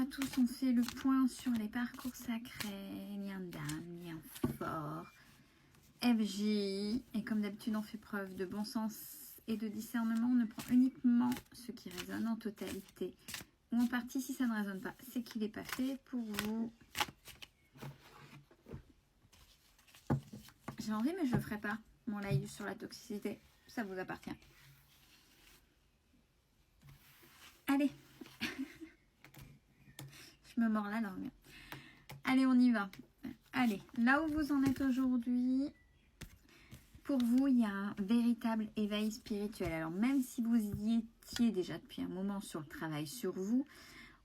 tous, on fait le point sur les parcours sacrés, lien d'âme, lien fort, FJ. Et comme d'habitude, on fait preuve de bon sens et de discernement. On ne prend uniquement ce qui résonne en totalité ou en partie. Si ça ne résonne pas, c'est qu'il n'est pas fait pour vous. J'ai envie, mais je ne le ferai pas. Mon live sur la toxicité, ça vous appartient. Allez. Je me mords la langue. Allez, on y va. Allez, là où vous en êtes aujourd'hui, pour vous, il y a un véritable éveil spirituel. Alors, même si vous y étiez déjà depuis un moment sur le travail sur vous,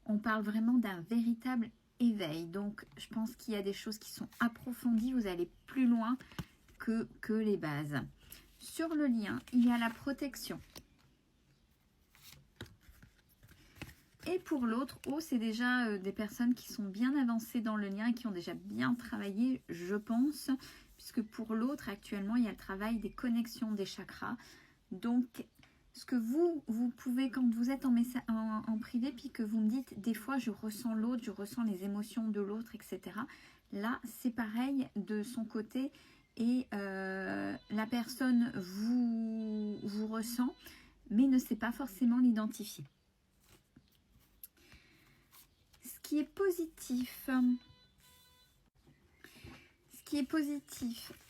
on parle vraiment d'un véritable éveil. Donc, je pense qu'il y a des choses qui sont approfondies. Vous allez plus loin que les bases. Sur le lien, il y a la protection. Et pour l'autre, c'est déjà des personnes qui sont bien avancées dans le lien et qui ont déjà bien travaillé, je pense. Puisque pour l'autre, actuellement, il y a le travail des connexions des chakras. Donc, ce que vous pouvez, quand vous êtes en privé, puis que vous me dites, des fois, je ressens l'autre, je ressens les émotions de l'autre, etc. Là, c'est pareil de son côté. Et la personne vous ressent, mais ne sait pas forcément l'identifier. Ce qui est positif...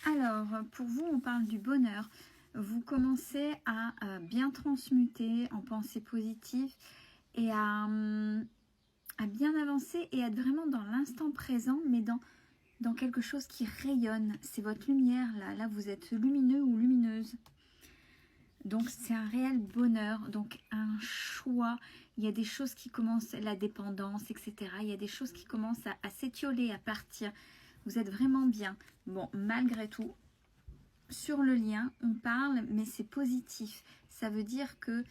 alors pour vous, on parle du bonheur. Vous commencez à bien transmuter en pensée positive et à bien avancer et être vraiment dans l'instant présent, mais dans quelque chose qui rayonne. C'est votre lumière, là vous êtes lumineux ou lumineuse. Donc c'est un réel bonheur, donc un choix. Il y a des choses qui commencent, la dépendance, etc. Il y a des choses qui commencent à s'étioler, à partir. Vous êtes vraiment bien. Bon, malgré tout, sur le lien, on parle, mais c'est positif. Ça veut dire que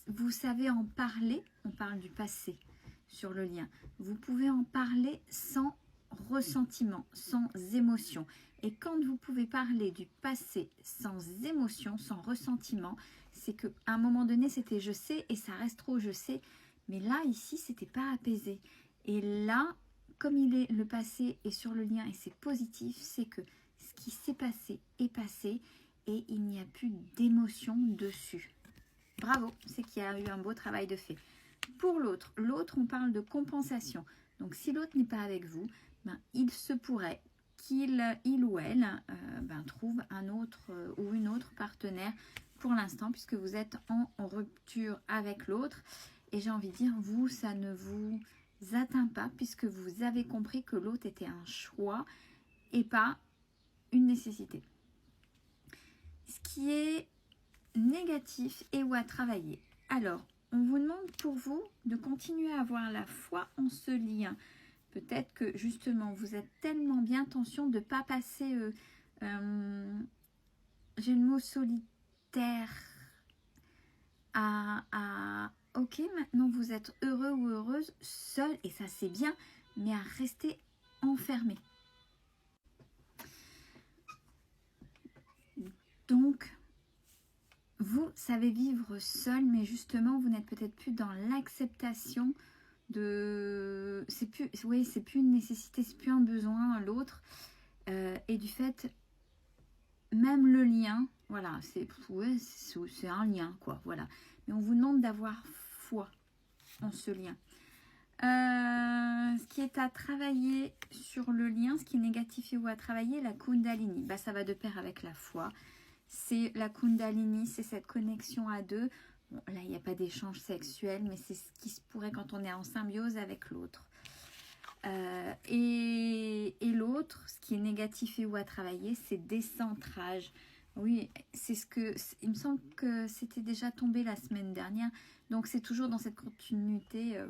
vous savez en parler. On parle du passé sur le lien. Vous pouvez en parler sans ressentiment, sans émotion. Et quand vous pouvez parler du passé sans émotion, sans ressentiment, c'est qu'à un moment donné, c'était je sais et ça reste trop je sais. Mais là, ici, c'était pas apaisé. Et là, comme le passé est sur le lien et c'est positif, c'est que ce qui s'est passé est passé et il n'y a plus d'émotion dessus. Bravo, c'est qu'il y a eu un beau travail de fait. Pour l'autre, on parle de compensation. Donc si l'autre n'est pas avec vous, il se pourrait qu'il ou elle trouve un autre ou une autre partenaire pour l'instant, puisque vous êtes en rupture avec l'autre. Et j'ai envie de dire, vous, ça ne vous atteint pas, puisque vous avez compris que l'autre était un choix et pas une nécessité. Ce qui est négatif et où à travailler. Alors, on vous demande pour vous de continuer à avoir la foi en ce lien. Peut-être que justement, vous êtes tellement bien, attention de ne pas passer, j'ai le mot solitaire, ok, maintenant vous êtes heureux ou heureuse, seul, et ça c'est bien, mais à rester enfermé. Donc, vous savez vivre seul, mais justement, vous n'êtes peut-être plus dans l'acceptation de... c'est plus une nécessité, c'est plus un besoin, l'autre. Et du fait, même le lien, voilà, c'est un lien, quoi, voilà. Mais on vous demande d'avoir foi en ce lien. Ce qui est à travailler sur le lien, ce qui est négatif ou à travailler, la Kundalini. Ça va de pair avec la foi. C'est la Kundalini, c'est cette connexion à deux. Bon, là, il n'y a pas d'échange sexuel, mais c'est ce qui se pourrait quand on est en symbiose avec l'autre. Et l'autre, ce qui est négatif et ou à travailler, c'est décentrage. Oui, c'est ce que... Il me semble que c'était déjà tombé la semaine dernière. Donc, c'est toujours dans cette continuité,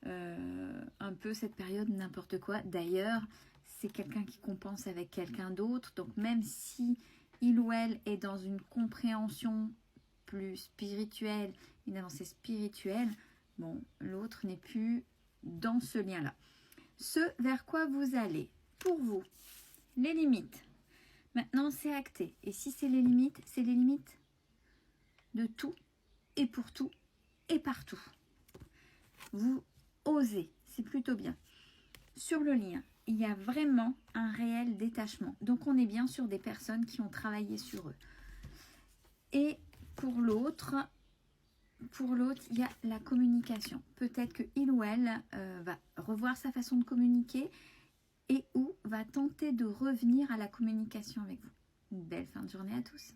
un peu cette période n'importe quoi. D'ailleurs, c'est quelqu'un qui compense avec quelqu'un d'autre. Donc, même si il ou elle est dans une compréhension plus spirituelle, une avancée spirituelle, bon, l'autre n'est plus dans ce lien-là. Ce vers quoi vous allez, pour vous, les limites. Maintenant, c'est acté. Et si c'est les limites de tout et pour tout et partout. vous osez, c'est plutôt bien. Sur le lien, il y a vraiment un réel détachement. Donc on est bien sur des personnes qui ont travaillé sur eux. Et pour l'autre, il y a la communication. Peut-être que il ou elle va revoir sa façon de communiquer et ou va tenter de revenir à la communication avec vous. Une belle fin de journée à tous.